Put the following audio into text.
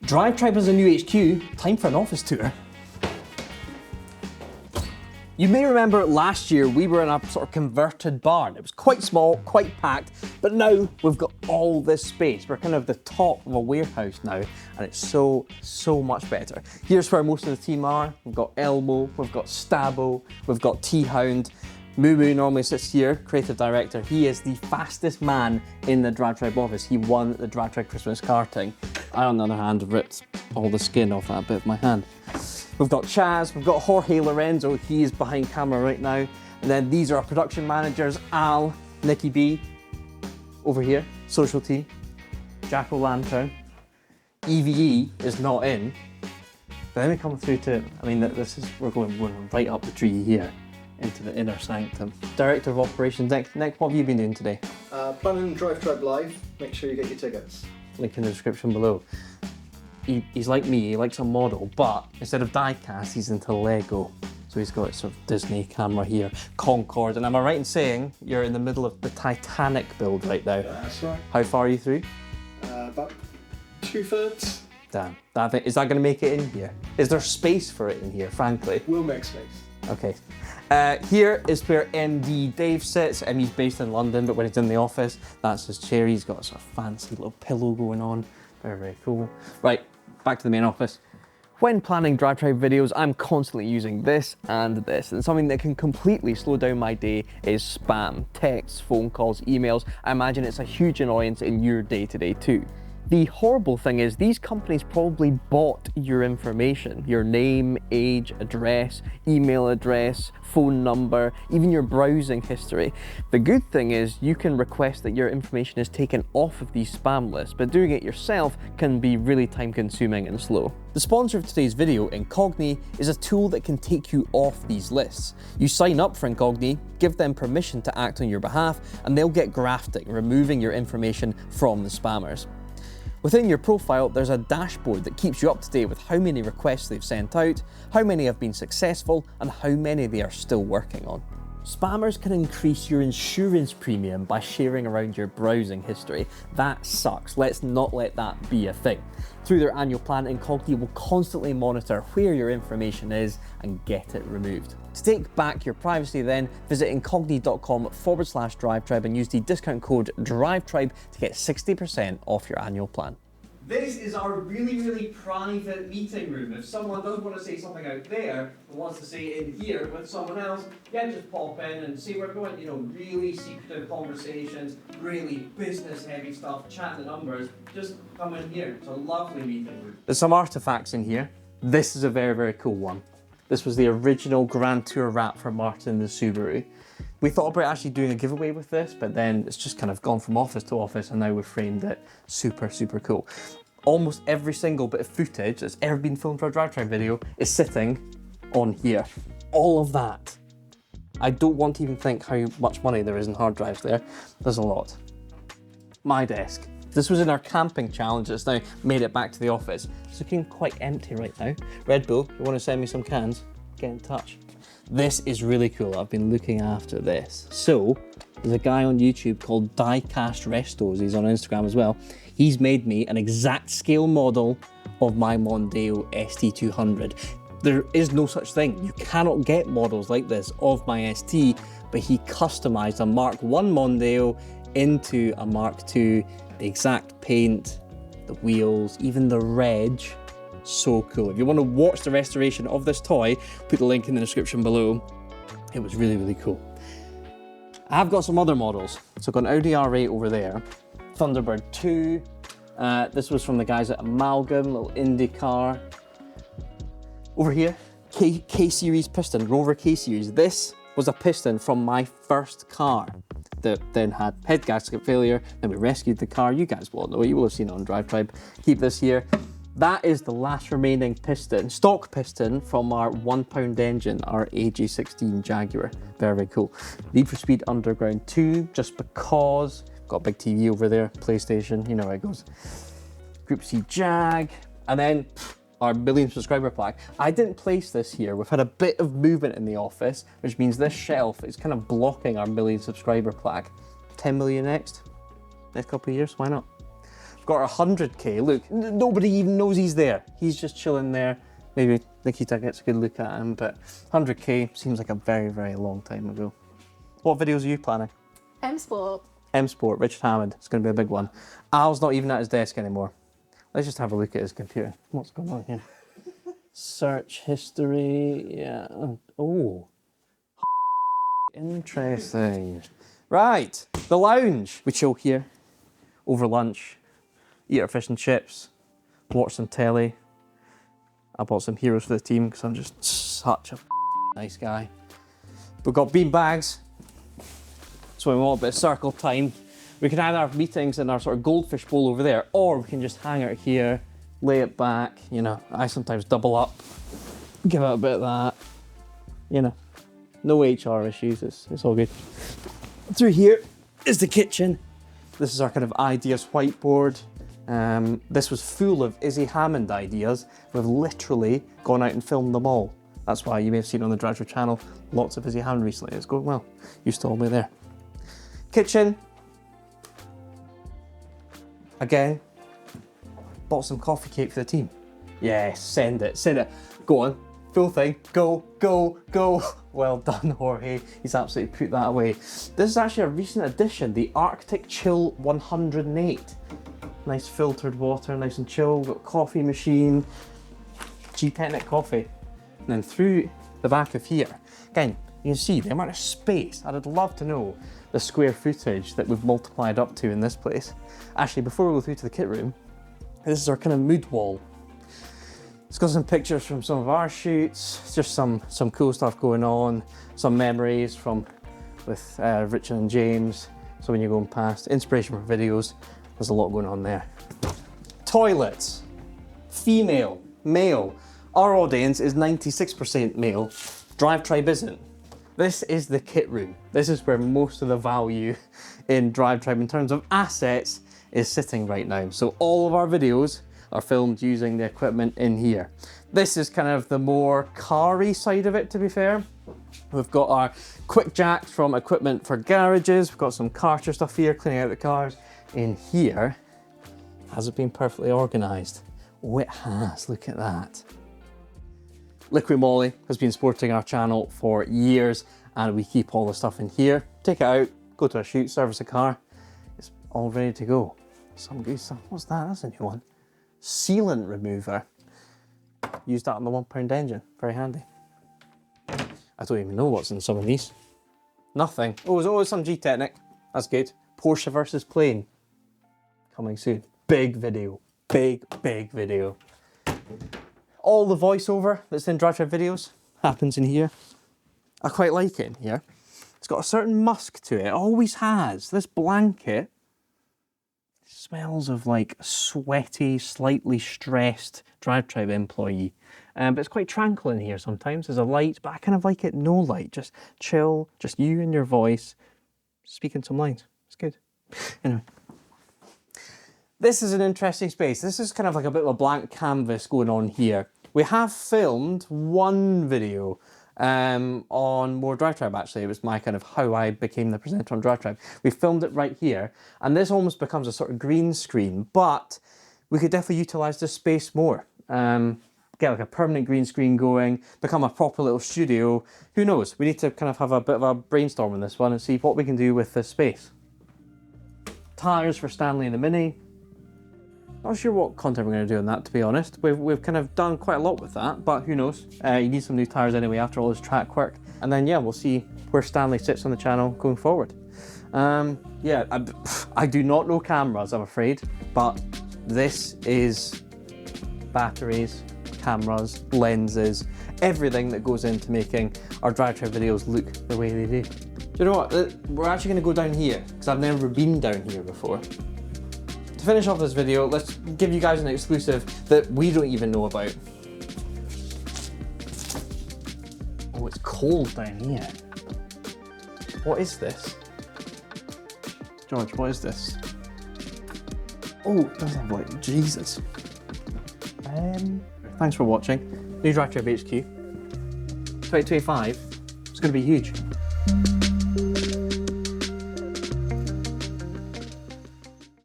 DriveTribe has a new HQ, time for an office tour. You may remember last year we were in a sort of converted barn. It was quite small, quite packed, but now we've got all this space. We're kind of the top of a warehouse now, and it's so much better. Here's where most of the team are. We've got Elmo, we've got Stabo, we've got T-Hound. Moo Moo normally sits here, creative director. He is the fastest man in the DriveTribe office. He won the DriveTribe Christmas karting. I, on the other hand, have ripped all the skin off that bit of my hand. We've got Chaz, we've got Jorge Lorenzo, he is behind camera right now. And then these are our production managers, Al, Nikki B, over here, social team, Jack-O-Lantern. EVE is not in. But then we come through to, I mean, we're going right up the tree here into the inner sanctum. Director of Operations, Nick, what have you been doing today? Planning DriveTribe Live, make sure you get your tickets. Link in the description below. He's like me, he likes a model, but instead of die-cast, he's into Lego. So he's got a sort of Disney camera here, Concorde, and am I right in saying you're in the middle of the Titanic build right now? Yeah, that's right. How far are you through? About 2/3. Damn, is that going to make it in here? Is there space for it in here, frankly? We'll make space. Okay. Here is where MD Dave sits. He's based in London, but when he's in the office, that's his chair. He's got a sort of fancy little pillow going on. Very, very cool. Right, back to the main office. When planning DriveTribe videos, I'm constantly using this and this, and something that can completely slow down my day is spam, texts, phone calls, emails. I imagine it's a huge annoyance in your day-to-day too. The horrible thing is these companies probably bought your information, your name, age, address, email address, phone number, even your browsing history. The good thing is you can request that your information is taken off of these spam lists, but doing it yourself can be really time consuming and slow. The sponsor of today's video, Incogni, is a tool that can take you off these lists. You sign up for Incogni, give them permission to act on your behalf, and they'll get grafting, removing your information from the spammers. Within your profile, there's a dashboard that keeps you up to date with how many requests they've sent out, how many have been successful, and how many they are still working on. Spammers can increase your insurance premium by sharing around your browsing history. That sucks. Let's not let that be a thing. Through their annual plan, Incogni will constantly monitor where your information is and get it removed. To take back your privacy then, visit incogni.com/DriveTribe and use the discount code DriveTribe to get 60% off your annual plan. This is our really private meeting room. If someone does want to say something out there and wants to say it in here with someone else, yeah, just pop in and see where we're going. You know, really secretive conversations, really business heavy stuff, chatting the numbers. Just come in here. It's a lovely meeting room. There's some artifacts in here. This is a very cool one. This was the original Grand Tour wrap for Martin the Subaru. We thought about actually doing a giveaway with this, but then it's just kind of gone from office to office and now we've framed it. Super cool. Almost every single bit of footage that's ever been filmed for a DriveTribe video is sitting on here. All of that. I don't want to even think how much money there is in hard drives there. There's a lot. My desk. This was in our camping challenge that's now made it back to the office. It's looking quite empty right now. Red Bull, if you want to send me some cans, get in touch. This is really cool. I've been looking after this. So, there's a guy on YouTube called Diecast Restos. He's on Instagram as well. He's made me an exact scale model of my Mondeo ST200. There is no such thing. You cannot get models like this of my ST, but he customized a Mark I Mondeo into a Mark II. The exact paint, the wheels, even the reg. So cool. If you want to watch the restoration of this toy, put the link in the description below. It was really cool. I've got some other models. So I've got an Audi R8 over there, Thunderbird 2. This was from the guys at Amalgam, little Indy car. Over here, K-Series piston, Rover K-Series. This was a piston from my first car that then had head gasket failure. Then we rescued the car. You guys will know it. You will have seen it on DriveTribe. Keep this here. That is the last remaining piston, stock piston from our £1 engine, our AJ16 Jaguar. Very cool. Need for Speed Underground 2, just because. Got a big TV over there, PlayStation, you know how it goes. Group C Jag, and then our 1 million subscriber plaque. I didn't place this here. We've had a bit of movement in the office, which means this shelf is kind of blocking our 1 million subscriber plaque. 10 million next couple of years, why not? We've got our 100K. Look, nobody even knows he's there. He's just chilling there. Maybe Nikita gets a good look at him, but 100K seems like a very, very long time ago. What videos are you planning? M-Sport. M-Sport, Richard Hammond. It's going to be a big one. Al's not even at his desk anymore. Let's just have a look at his computer. What's going on here? Search history. Yeah. Oh. Interesting. Right. The lounge. We chill here over lunch, eat our fish and chips, watch some telly. I bought some heroes for the team because I'm just such a nice guy. We've got bean bags. So we want a bit of circle time. We can either have meetings in our sort of goldfish bowl over there, or we can just hang out here, lay it back. You know, I sometimes double up, give it a bit of that. You know, no HR issues, it's all good. Through here is the kitchen. This is our kind of ideas whiteboard. This was full of Izzy Hammond ideas. We've literally gone out and filmed them all. That's why you may have seen on the DriveTribe channel, lots of Izzy Hammond recently. It's going well. Used to all be there. Kitchen. Again, bought some coffee cake for the team. Yes, send it, send it. Go on, full thing, go, go, go. Well done, Jorge. He's absolutely put that away. This is actually a recent addition, the Arctic Chill 108. Nice filtered water, nice and chill. We've got coffee machine, G-Technic coffee. And then through the back of here, again, you can see the amount of space. I'd love to know the square footage that we've multiplied up to in this place. Actually, before we go through to the kit room, this is our kind of mood wall. It's got some pictures from some of our shoots, just some cool stuff going on, some memories from with Richard and James. So when you're going past, inspiration for videos, there's a lot going on there. Toilets, female, male. Our audience is 96% male. DriveTribe isn't. This is the kit room. This is where most of the value in DriveTribe in terms of assets is sitting right now. So all of our videos are filmed using the equipment in here. This is kind of the more car-y side of it, to be fair. We've got our quick jacks from equipment for garages. We've got some Karcher stuff here, cleaning out the cars. In here, has it been perfectly organized? Oh, it has, look at that. Liquid Molly has been supporting our channel for years, and we keep all the stuff in here. Take it out, go to a shoot, service a car. It's all ready to go. Some good stuff. What's that? That's a new one. Sealant remover. Use that on the £1 engine. Very handy. I don't even know what's in some of these. Nothing. Oh, there's always some G-Technic. That's good. Porsche versus plane. Coming soon. Big video. Big video. All the voiceover that's in DriveTribe videos happens in here. I quite like it in here. It's got a certain musk to it. It always has. This blanket smells of like sweaty, slightly stressed DriveTribe employee. But it's quite tranquil in here sometimes. There's a light, but I kind of like it no light. Just chill, just you and your voice, speaking some lines. It's good. Anyway. This is an interesting space. This is kind of like a bit of a blank canvas going on here. We have filmed one video on more DriveTribe actually. It was my kind of how I became the presenter on DriveTribe. We filmed it right here, and this almost becomes a sort of green screen, but we could definitely utilize this space more. Get like a permanent green screen going, become a proper little studio. Who knows? We need to kind of have a bit of a brainstorm on this one and see what we can do with this space. Tires for Stanley and the Mini. Not sure what content we're going to do on that, to be honest. We've kind of done quite a lot with that, but who knows? You need some new tyres anyway after all this track work. And then, yeah, we'll see where Stanley sits on the channel going forward. Yeah, I do not know cameras, I'm afraid, but this is batteries, cameras, lenses, everything that goes into making our DriveTribe videos look the way they do. Do you know what? We're actually going to go down here, because I've never been down here before. To finish off this video, let's give you guys an exclusive that we don't even know about. Oh, it's cold down here. What is this? George, what is this? Oh, it does have like, Jesus. Thanks for watching. New DriveTribe HQ. 2025, it's going to be huge.